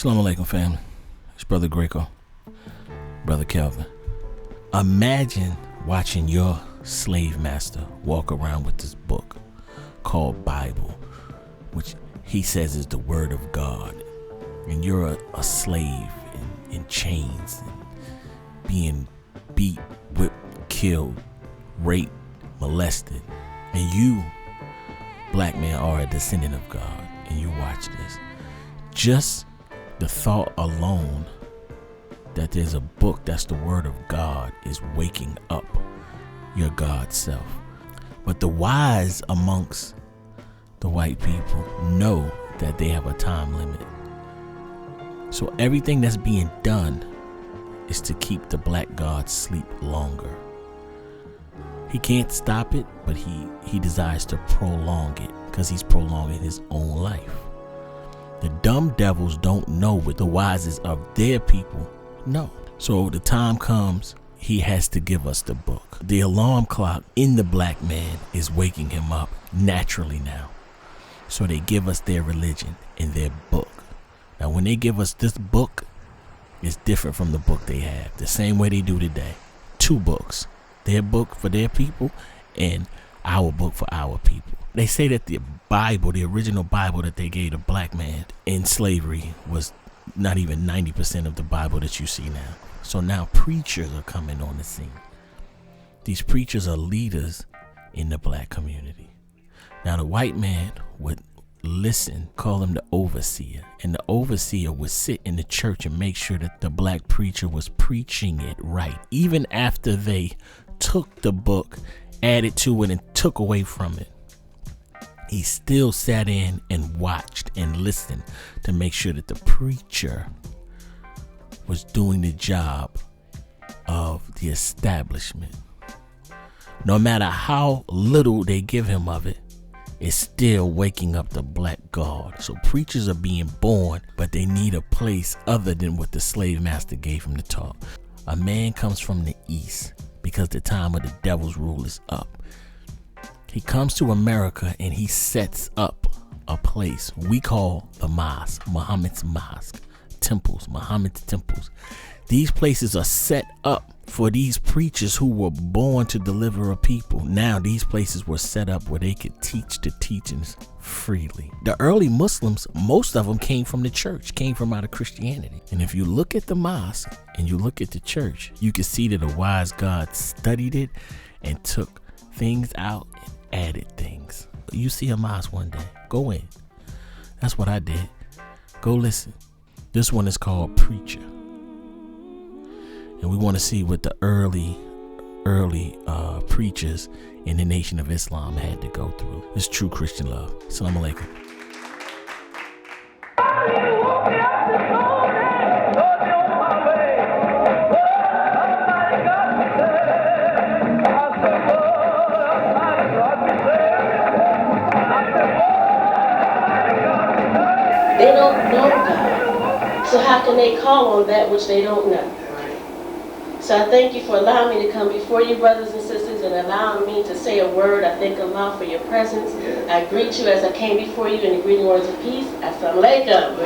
Assalamu alaikum, family. It's Brother Grayco, Brother Kelvin. Imagine watching your slave master walk around with this book called Bible, which he says is the word of God. And you're a slave in chains, and being beat, whipped, killed, raped, molested. And you, black man, are a descendant of God, and you watch this. Just the thought alone that there's a book that's the word of God is waking up your God self. But the wise amongst the white people know that they have a time limit. So everything that's being done is to keep the black God sleep longer. He can't stop it, but he desires to prolong it because he's prolonging his own life. The dumb devils don't know what the wisest of their people know. So the time comes, he has to give us the book. The alarm clock in the black man is waking him up naturally now. So they give us their religion and their book. Now when they give us this book, it's different from the book they have. The same way they do today. Two books. Their book for their people and our book for our people. They say that the Bible, the original Bible that they gave the black man in slavery, was not even 90% of the Bible that you see now. So now preachers are coming on the scene. These preachers are leaders in the black community. Now the white man would listen, call him the overseer, and the overseer would sit in the church and make sure that the black preacher was preaching it right. Even after they took the book, added to it, and took away from it, he still sat in and watched and listened to make sure that the preacher was doing the job of the establishment. No matter how little they give him of it, it's still waking up the black God. So preachers are being born, but they need a place other than what the slave master gave him to talk. A man comes from the east because the time of the devil's rule is up. He comes to America and he sets up a place we call the mosque, Muhammad's mosque, temples, Muhammad's temples. These places are set up for these preachers who were born to deliver a people. Now these places were set up where they could teach the teachings freely. The early Muslims, most of them came from the church, came from out of Christianity. And if you look at the mosque and you look at the church, you can see that a wise God studied it and took things out and added things. You see a mosque one day, go in. That's what I did. Go listen. This one is called Preacher. And we want to see what the early preachers in the Nation of Islam had to go through. It's true Christian love. Assalamu alaikum. They don't know God. So how can they call on that which they don't know? So I thank you for allowing me to come before you, brothers and sisters, and allowing me to say a word. I thank Allah for your presence. I greet you as I came before you in the greeting words of peace. Assalamu alaikum.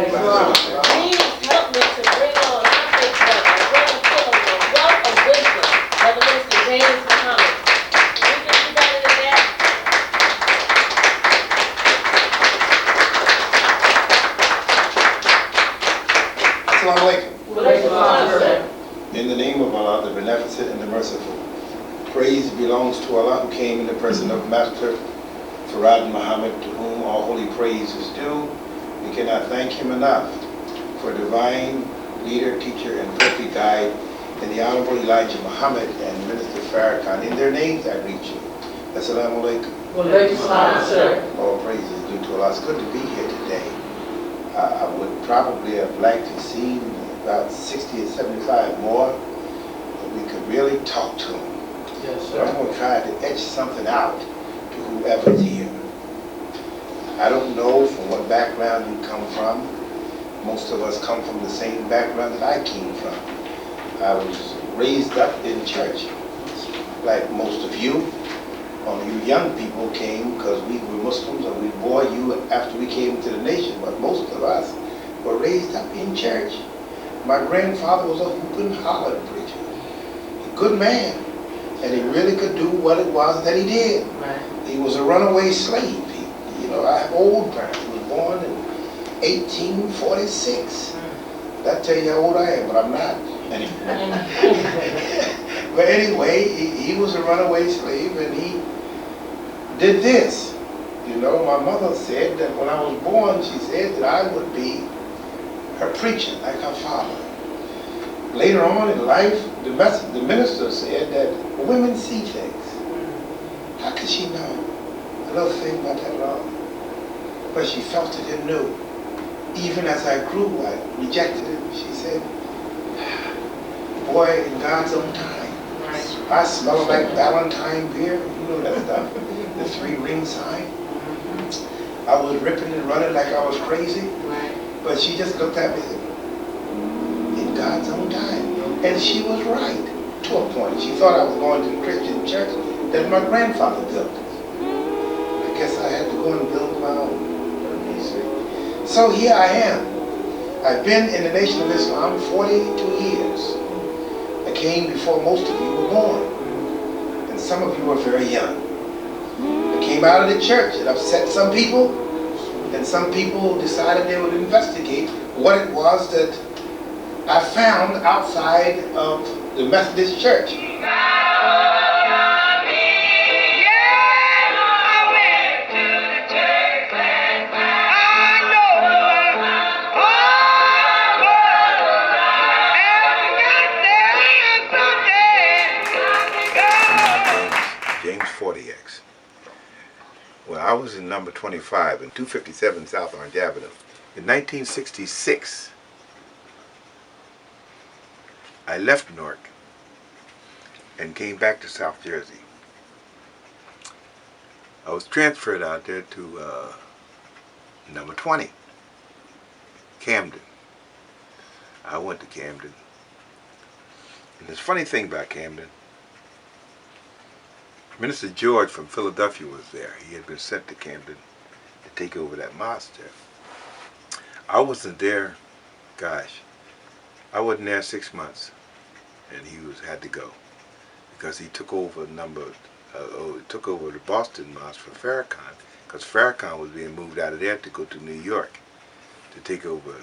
Please help me to bring on my big brother, a wealth of wisdom, Brother Minister James Muhammad. We can do better than that. Assalamu alaikum. Sir. In the name of Allah, the Beneficent and the Merciful, praise belongs to Allah who came in the person of Master Farrakhan Muhammad, to whom all holy praise is due. We cannot thank him enough for divine leader, teacher, and perfect guide in the Honorable Elijah Muhammad and Minister Farrakhan. In their names I greet you. Assalamu alaikum. Wa alaikum salam, sir. All praise is due to Allah. It's good to be here today. I would probably have liked to see about 60 or 75 more that we could really talk to them. Yes, So I'm going to try to etch something out to whoever's here. I don't know from what background you come from. Most of us come from the same background that I came from. I was raised up in church, like most of you. Only you young people came because we were Muslims, and we bore you after we came into the nation. But most of us were raised up in church. My grandfather was a hoop and holler preacher. A good man. And he really could do what it was that he did. Right. He was a runaway slave. I have old parents. He was born in 1846. That tell you how old I am, but I'm not. But anyway, he was a runaway slave, and he did this. My mother said that when I was born, she said that I would be her preacher, like her father. Later on in life, the minister said that women see things. How could she know? Another thing about that law. But she felt it and knew. Even as I grew, I rejected it. She said, boy, in God's own time. Right. I smell like Valentine beer. You know that stuff. The 3 ring sign. I was ripping and running like I was crazy. Right. But she just looked at me and said, in God's own time. And she was right, to a point. She thought I was going to the Christian church that my grandfather built. I guess I had to go and build my own. So here I am. I've been in the Nation of Islam 42 years. I came before most of you were born. And some of you were very young. I came out of the church. It upset some people. And some people decided they would investigate what it was that I found outside of the Methodist Church. James 40X. Well, I was in number 25 in 257 South Orange Avenue. In 1966, I left Newark and came back to South Jersey. I was transferred out there to number 20, Camden. I went to Camden. And there's a funny thing about Camden. Minister George from Philadelphia was there. He had been sent to Camden to take over that mosque there. I wasn't there, gosh, I wasn't there 6 months, and he had to go because he took over took over the Boston Mosque for Farrakhan, because Farrakhan was being moved out of there to go to New York to take over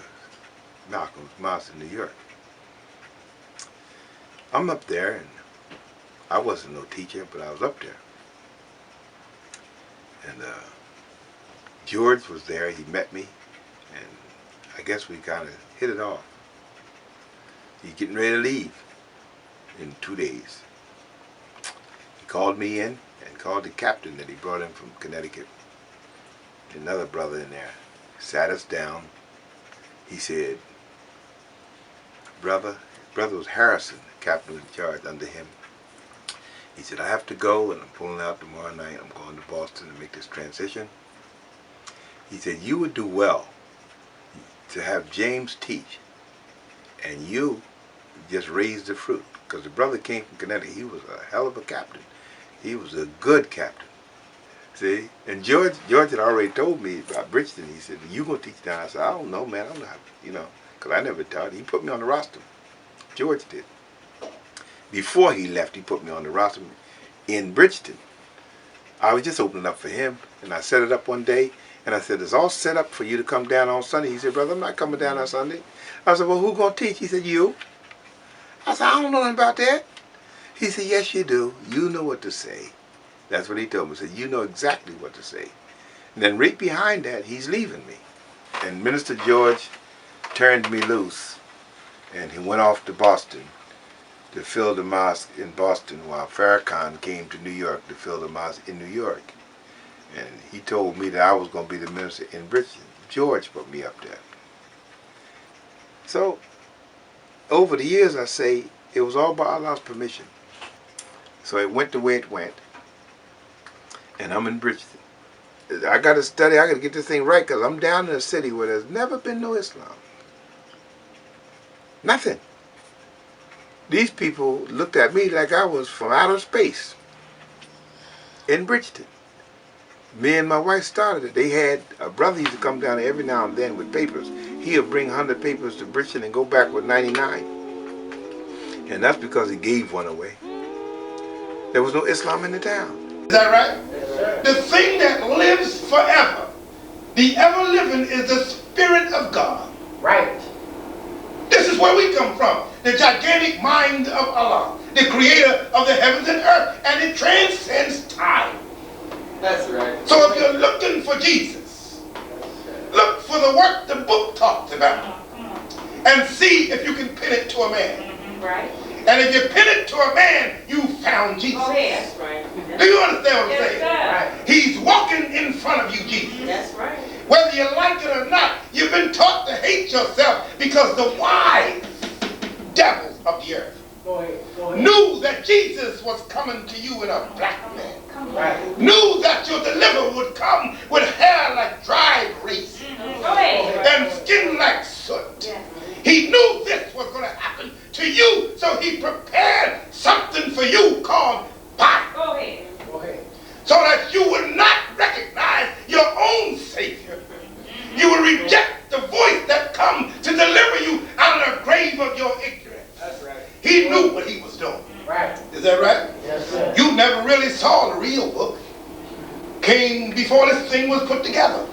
Malcolm's Mosque in New York. I'm up there, and I wasn't no teacher, but I was up there. And George was there. He met me, and I guess we kind of hit it off. He's getting ready to leave in 2 days. He called me in and called the captain that he brought in from Connecticut. Another brother in there. Sat us down. He said, brother was Harrison, the captain was in charge under him. He said, I have to go, and I'm pulling out tomorrow night. I'm going to Boston to make this transition. He said, you would do well to have James teach, and you just raise the fruit. Because the brother came from Connecticut. He was a hell of a captain. He was a good captain. See? And George had already told me about Bridgeton. He said, you going to teach down? I said, I don't know, man. I'm not, because I never taught. He put me on the roster. George did. Before he left, he put me on the roster in Bridgeton. I was just opening up for him, and I set it up one day, and I said, it's all set up for you to come down on Sunday. He said, brother, I'm not coming down on Sunday. I said, well, who's going to teach? He said, you. I said, I don't know nothing about that. He said, yes, you do. You know what to say. That's what he told me. He said, you know exactly what to say. And then right behind that, he's leaving me. And Minister George turned me loose, and he went off to Boston to fill the mosque in Boston, while Farrakhan came to New York to fill the mosque in New York. And he told me that I was going to be the minister in Bridgeton. George put me up there. So, over the years, I say, it was all by Allah's permission. So it went the way it went. And I'm in Bridgeton. I got to study, I got to get this thing right, because I'm down in a city where there's never been no Islam. Nothing. These people looked at me like I was from outer space in Bridgeton. Me and my wife started it. They had a brother used to come down every now and then with papers. He'll bring 100 papers to Bridgeton and go back with 99. And that's because he gave one away. There was no Islam in the town. Is that right? Yes, the thing that lives forever, the ever living, is the Spirit of God. Right. This is where we come from. The gigantic mind of Allah, the creator of the heavens and earth, and it transcends time. That's right. So if you're looking for Jesus, look for the work the book talks about, and see if you can pin it to a man. Right. And if you pin it to a man, you found Jesus. Oh, yeah, that's right. Do you understand what I'm saying? Right. He's walking in front of you, Jesus. That's right. Whether you like it or not, you've been taught to hate yourself because the wise devils of the earth knew that Jesus was coming to you in a black man. Right. Knew that your deliverer would come with hair like dry grease and skin like soot. Yeah. He knew this was going to happen to you, so he prepared something for you called Bible. Go ahead. Go ahead. So that you would not recognize your own Savior. You would reject the voice that comes to deliver you out of the grave of your ignorance. That's right. He knew what he was doing. Right. Is that right? Yes, sir. You never really saw the real book. Came before this thing was put together.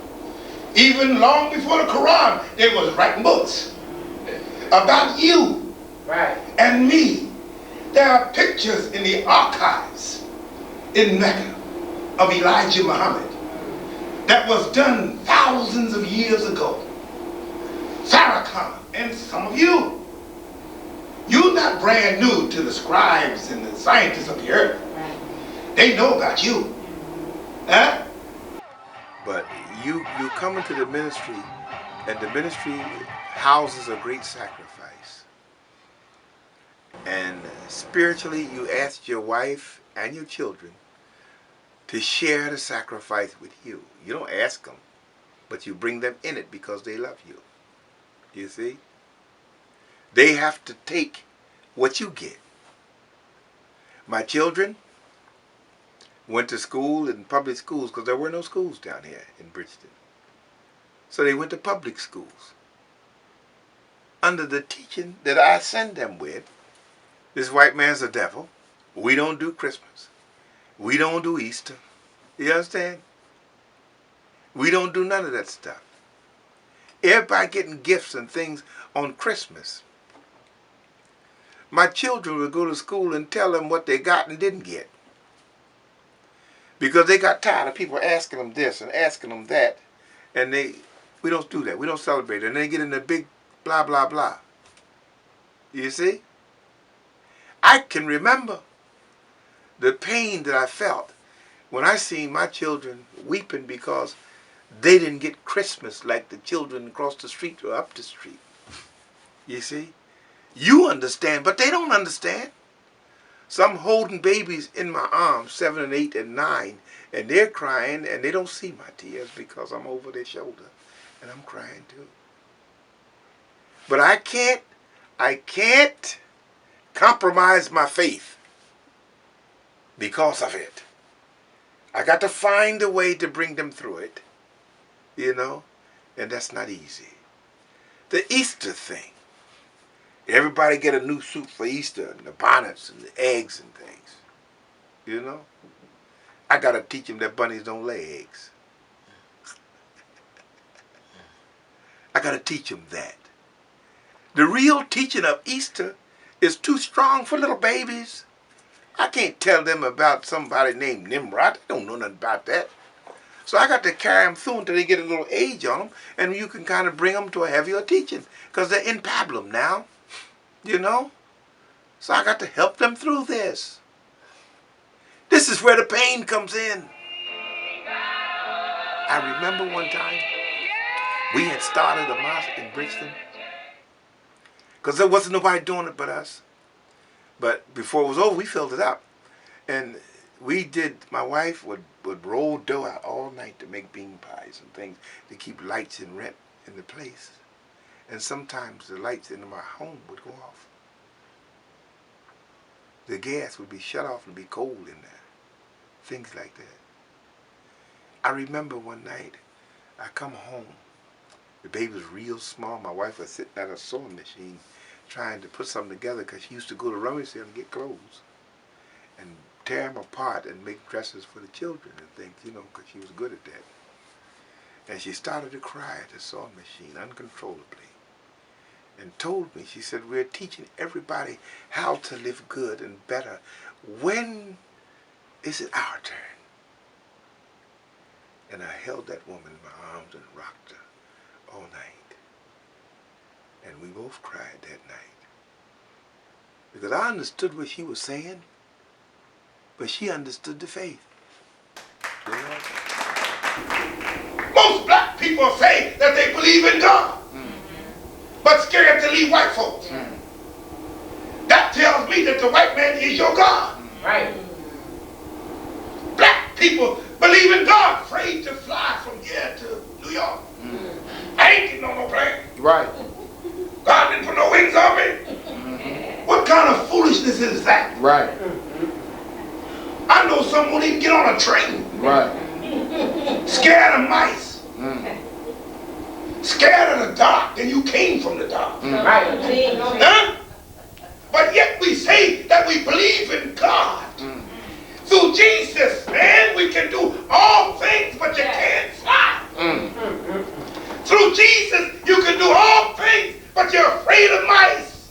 Even long before the Quran, they was writing books about you, right, and me. There are pictures in the archives in Mecca of Elijah Muhammad that was done thousands of years ago. Farrakhan and some of you. You're not brand new to the scribes and the scientists of the earth. They know about you. Huh? But you come into the ministry, and the ministry houses a great sacrifice. And spiritually, you ask your wife and your children to share the sacrifice with you. You don't ask them, but you bring them in it because they love you. You see? They have to take what you get. My children went to school in public schools because there were no schools down here in Bridgeton. So they went to public schools under the teaching that I send them with. This white man's a devil. We don't do Christmas. We don't do Easter. You understand? We don't do none of that stuff. Everybody getting gifts and things on Christmas. My children would go to school and tell them what they got and didn't get. Because they got tired of people asking them this and asking them that. And we don't do that. We don't celebrate it. And they get in the big blah, blah, blah. You see? I can remember the pain that I felt when I seen my children weeping because they didn't get Christmas like the children across the street or up the street. You see? You understand, but they don't understand. So I'm holding babies in my arms, 7 and 8 and 9, and they're crying and they don't see my tears because I'm over their shoulder and I'm crying too. But I can't compromise my faith because of it. I got to find a way to bring them through it, you know, and that's not easy. The Easter thing. Everybody get a new suit for Easter, and the bonnets and the eggs and things, you know. I got to teach them that bunnies don't lay eggs. I got to teach them that. The real teaching of Easter is too strong for little babies. I can't tell them about somebody named Nimrod. They don't know nothing about that. So I got to carry them through until they get a little age on them, and you can kind of bring them to a heavier teaching because they're in pablum now, you know. So I got to help them through this. This is where the pain comes in. I remember one time we had started a mosque in Bridgeton because there wasn't nobody doing it but us. But before it was over, we filled it up. And we did, my wife would roll dough out all night to make bean pies and things to keep lights and rent in the place. And sometimes the lights in my home would go off. The gas would be shut off and be cold in there. Things like that. I remember one night, I come home. The baby was real small. My wife was sitting at a sewing machine trying to put something together because she used to go to rummage sale and get clothes and tear them apart and make dresses for the children and things, you know, because she was good at that. And she started to cry at the sewing machine uncontrollably and told me, she said, we're teaching everybody how to live good and better. When is it our turn? And I held that woman in my arms and rocked her all night. And we both cried that night. Because I understood what she was saying, but she understood the faith. You know? Most black people say that they believe in God, but scared to leave white folks. That tells me that the white man is your God. Right. Black people believe in God, afraid to fly from here to New York. I ain't getting on no plane. Right. God didn't put no wings on me. What kind of foolishness is that? Right. I know someone won't even get on a train. Right. Scared of mice. Scared of the dark, and you came from the dark. Right. Huh? But yet we say that we believe in God. Through Jesus, man, we can do all things, but you can't fly. Through Jesus, you can do all things, but you're afraid of mice.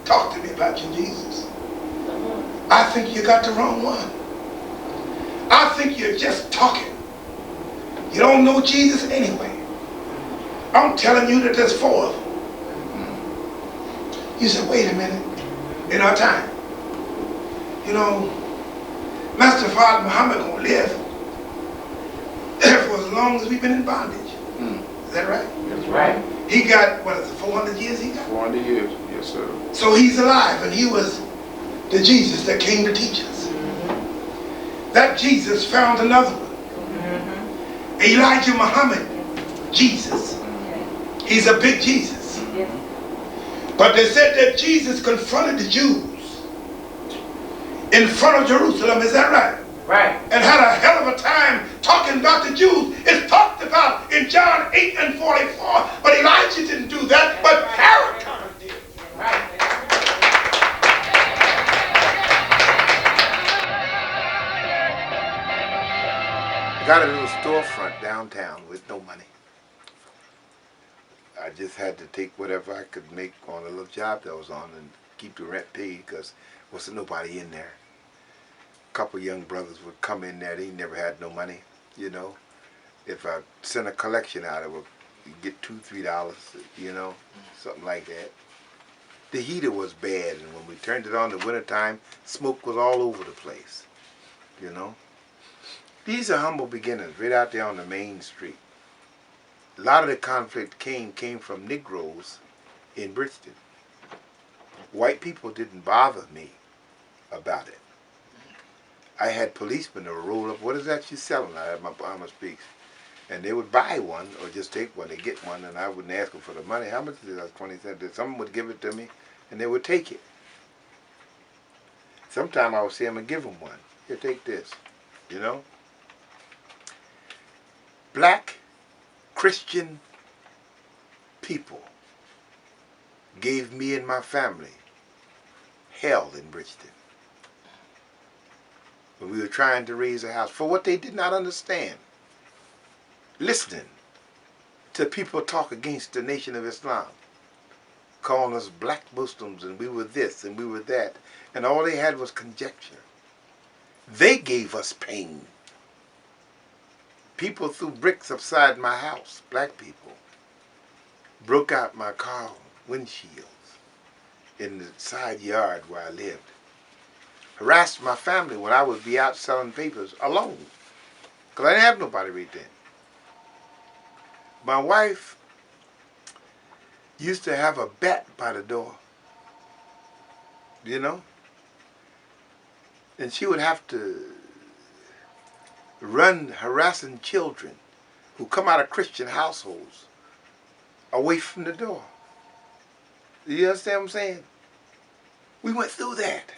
Talk to me about your Jesus. I think you got the wrong one. I think you're just talking. You don't know Jesus anyway. I'm telling you that there's 4 of them. You said, wait a minute. In our time, you know, Master Father Muhammad gonna live for as long as we've been in bondage. Is that right? That's right. He got, what is it, 400 years he got? 400 years. Yes, sir. So he's alive, and he was the Jesus that came to teach us. That Jesus found another one. Elijah Muhammad, Jesus. He's a big Jesus. But they said that Jesus confronted the Jews in front of Jerusalem, is that right? Right. And had a hell of a time talking about the Jews. It's talked about in John 8 and 44, but Elijah didn't do that, but Farrakhan did. Right. Got a little storefront downtown with no money. I just had to take whatever I could make on a little job that I was on and keep the rent paid because there wasn't nobody in there. A couple young brothers would come in there. They never had no money, you know. If I sent a collection out, it would get $2, $3, you know, something like that. The heater was bad, and when we turned it on in the wintertime, smoke was all over the place, you know. These are humble beginnings right out there on the main street. A lot of the conflict came from Negroes in Bridgeton. White people didn't bother me about it. I had policemen that would roll up, what is that you're selling? I had my Bahama Speaks. And they would buy one or just take one. They get one, and I wouldn't ask them for the money. How much is it? 20 cents. Someone would give it to me, and they would take it. Sometime I would see them and give them one. Here, take this, you know? Black Christian people gave me and my family hell in Bridgeton when we were trying to raise a house for what they did not understand. Listening to people talk against the Nation of Islam, calling us black Muslims and we were this and we were that, and all they had was conjecture. They gave us pain. People threw bricks upside my house, black people. Broke out my car windshields in the side yard where I lived. Harassed my family when I would be out selling papers alone, because I didn't have nobody right then. My wife used to have a bat by the door, you know? And she would have to run harassing children who come out of Christian households away from the door. Do you understand what I'm saying? We went through that.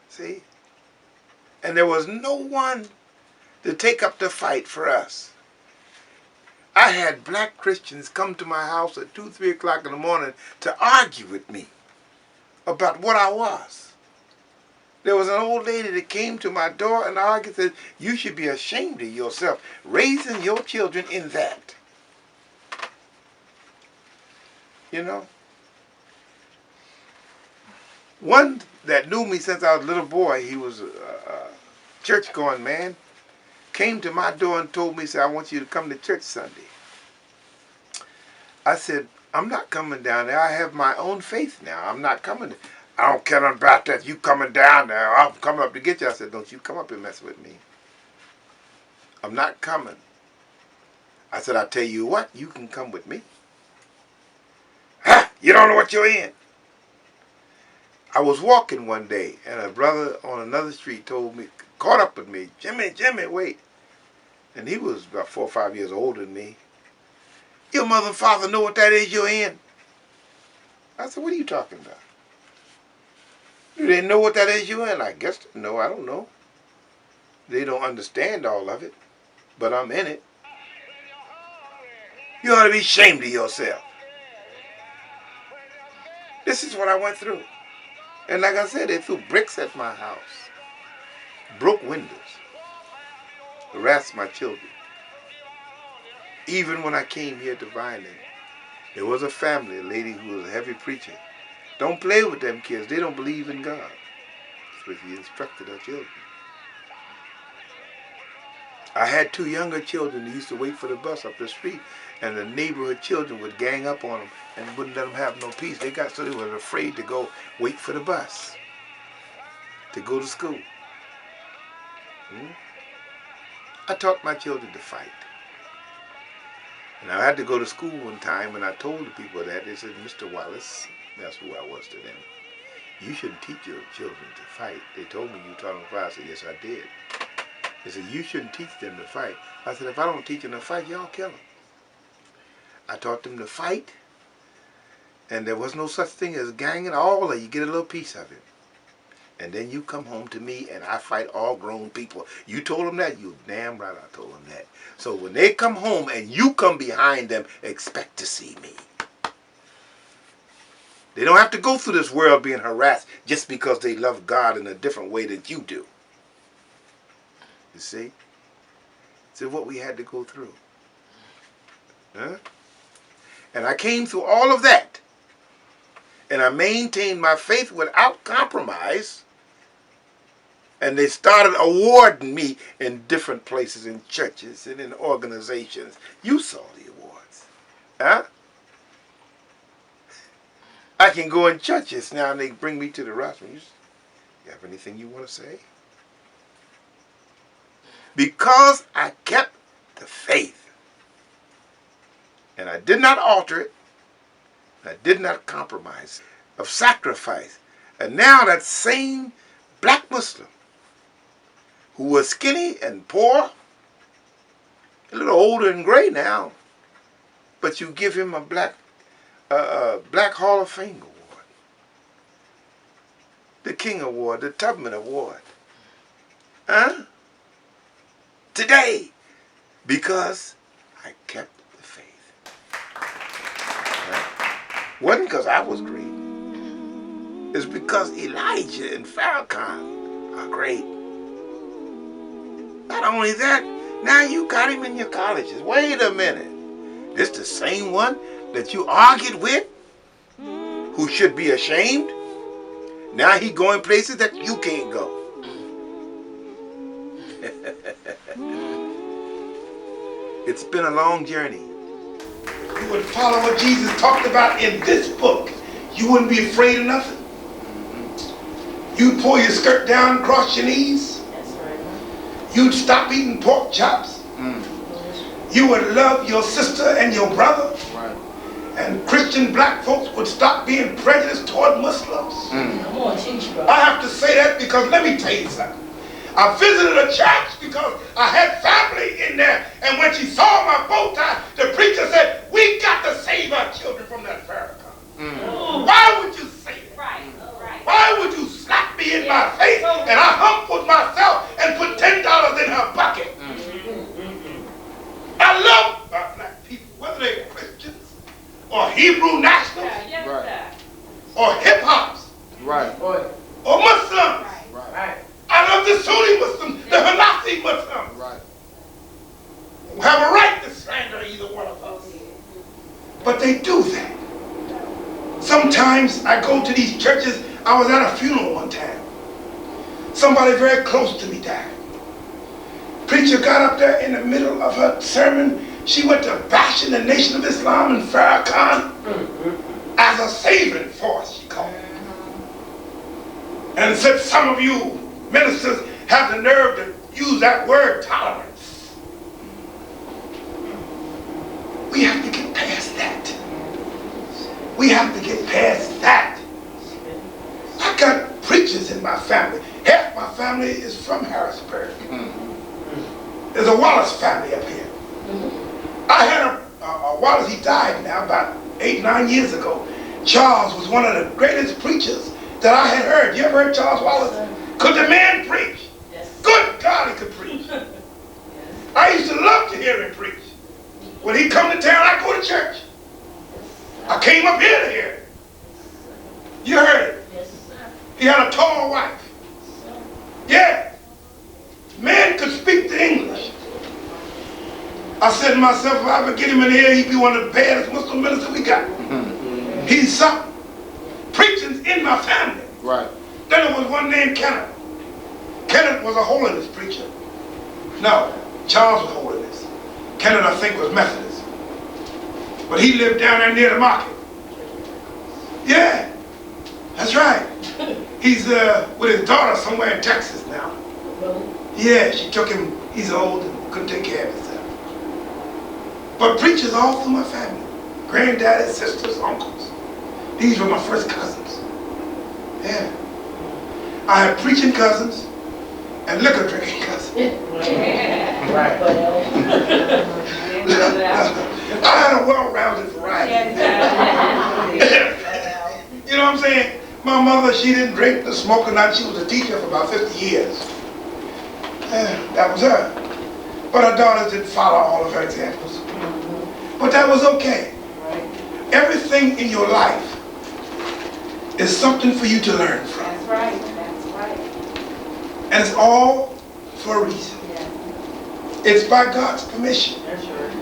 See? And there was no one to take up the fight for us. I had black Christians come to my house at 2, 3 o'clock in the morning to argue with me about what I was. There was an old lady that came to my door and argued and said, you should be ashamed of yourself, raising your children in that. You know? One that knew me since I was a little boy, he was a church-going man, came to my door and told me, said, I want you to come to church Sunday. I said, I'm not coming down there. I have my own faith now. I'm not coming. I don't care nothing about that. You coming down there. I'm coming up to get you. I said, don't you come up and mess with me. I'm not coming. I said, I tell you what, you can come with me. Ha! You don't know what you're in. I was walking one day, and a brother on another street told me, caught up with me, Jimmy, wait. And he was about 4 or 5 years older than me. Your mother and father know what that is you're in? I said, what are you talking about? Do they know what that is you're in? I guess, no, I don't know. They don't understand all of it, but I'm in it. You ought to be ashamed of yourself. This is what I went through. And like I said, they threw bricks at my house, broke windows, harassed my children. Even when I came here to Vineland, there was a family, a lady who was a heavy preacher. Don't play with them kids. They don't believe in God. That's what he instructed her children. I had 2 younger children who used to wait for the bus up the street, and the neighborhood children would gang up on them and wouldn't let them have no peace. They got so they were afraid to go wait for the bus to go to school. I taught my children to fight. And I had to go to school one time, and I told the people that. They said, Mr. Wallace, that's who I was to them, you shouldn't teach your children to fight. They told me you taught them to fight. I said, yes, I did. They said, you shouldn't teach them to fight. I said, if I don't teach them to fight, y'all kill them. I taught them to fight, and there was no such thing as ganging. All of you get a little piece of it. And then you come home to me, and I fight all grown people. You told them that? You damn right I told them that. So when they come home and you come behind them, expect to see me. They don't have to go through this world being harassed just because they love God in a different way than you do. You see? So what we had to go through. Huh? And I came through all of that. And I maintained my faith without compromise. And they started awarding me in different places, in churches and in organizations. You saw the awards. Huh? I can go in churches now and they bring me to the rostrum. You have anything you want to say? Because I kept the faith. And I did not alter it. I did not compromise of sacrifice. And now that same black Muslim who was skinny and poor, a little older and gray now, but you give him a Black Hall of Fame award, the King Award, the Tubman Award. Huh? Today, because I kept the faith. Wasn't because I was great. It's because Elijah and Farrakhan are great. Not only that, now you got him in your colleges. Wait a minute. This the same one that you argued with, who should be ashamed? Now he going places that you can't go. It's been a long journey. You would follow what Jesus talked about in this book. You wouldn't be afraid of nothing. You'd pull your skirt down, cross your knees. That's right. You'd stop eating pork chops. You would love your sister and your brother. Right. And Christian black folks would stop being prejudiced toward Muslims. Come on, teach, bro. I have to say that because let me tell you something. I visited a church because I had family in there. And when she saw my bow tie, the preacher said, we got to save our children from that Farrakhan. Why would you say that? Right. Why would you slap me in my face? And I humbled myself Hebrew nationals, or hip-hops, or Muslims. I love the Sunni Muslims, the Hanafi Muslims. We have a right to slander either one of us. But they do that. Sometimes I go to these churches. I was at a funeral one time. Somebody very close to me died. Preacher got up there in the middle of her sermon. She went to bashing the Nation of Islam and Farrakhan as a saving force, she called it. And said some of you ministers have the nerve to use that word tolerance. We have to get past that. We have to get past that. I got preachers in my family. Half my family is from Harrisburg. There's a Wallace family up here. I had a Wallace, he died now about 8-9 years ago. Charles was one of the greatest preachers that I had heard. You ever heard Charles Wallace? Could the man preach? Good God, he could preach. I used to love to hear him preach. When he come to town, I go to church. I came up here to hear it. You heard it. He had a tall wife. Yeah. Man could speak the English. I said to myself, if I ever get him in here, he'd be one of the baddest Muslim ministers we got. He's something. Preaching's in my family. Then there was one named Kenneth. Kenneth was a holiness preacher. No, Charles was holiness. Kenneth, I think, was Methodist. But he lived down there near the market. Yeah, that's right. He's with his daughter somewhere in Texas now. Yeah, she took him, he's old and couldn't take care of himself. But preachers all through my family. Granddaddy, sisters, uncles. These were my first cousins. Yeah. I had preaching cousins and liquor drinking cousins. I had a well-rounded variety. You know what I'm saying? My mother, she didn't drink or smoke or not. She was a teacher for about 50 years. That was her. But her daughters didn't follow all of her examples. But that was okay. Everything in your life is something for you to learn from. That's right. That's right. And it's all for a reason. It's by God's permission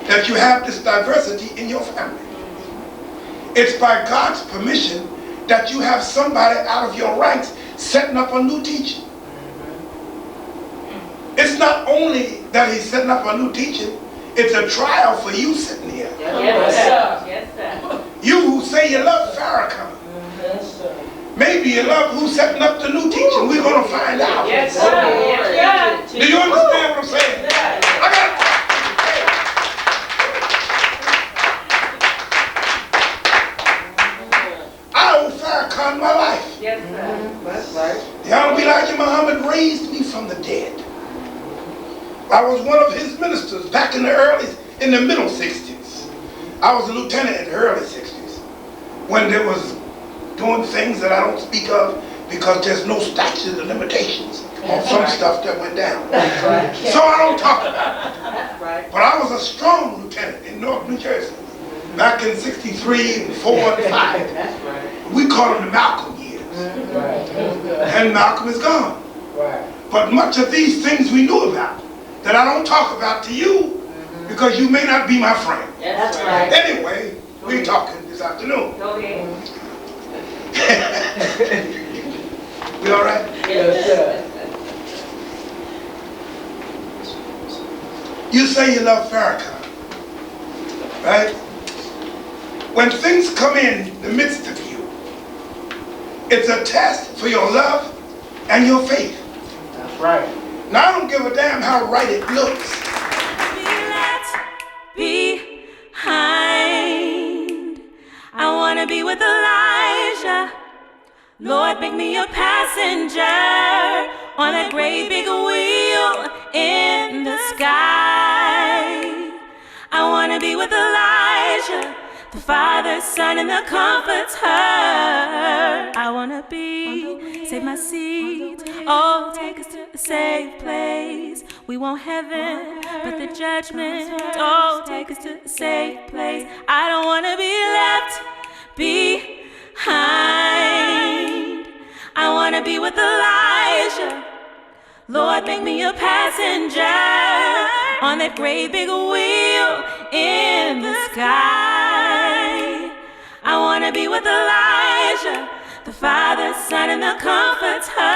that you have this diversity in your family. It's by God's permission that you have somebody out of your ranks setting up a new teaching. It's not only that he's setting up a new teaching, it's a trial for you sitting here. Yes, sir. Yes, sir. You who say you love Farrakhan. Yes, sir. Maybe you love who's setting up the new teaching. We're going to find out. Yes, sir. Yes, Do you understand what I'm saying? I got I owe Farrakhan my life. Yes, sir. That's right. The Honorable Elijah Muhammad raised me from the dead. I was one of his ministers back in the middle 60s. I was a lieutenant in the early 60s when there was doing things that I don't speak of because there's no statute of limitations on some stuff that went down. So I don't talk about it. But I was a strong lieutenant in North New Jersey back in 63 and 4 and 5. We call them the Malcolm years. And Malcolm is gone. But much of these things we knew about that I don't talk about to you because you may not be my friend. That's right. Anyway, we're talking this afternoon. Go ahead. We all right? Yes, sir. You say you love Farrakhan, right? When things come in the midst of you, it's a test for your love and your faith. That's right. Now, I don't give a damn how right it looks. Be left behind. I want to be with Elijah. Lord, make me a passenger on that great big wheel in the sky. I want to be with Elijah, the Father, Son, and the Comforter. I want to be, save my seat, oh, take us to a safe place. We want heaven but the judgment don't take us to a safe place. I don't want to be left behind. I want to be with Elijah. Lord, make me a passenger on that great big wheel in the sky. I want to be with Elijah, the Father, Son, and the Comforter.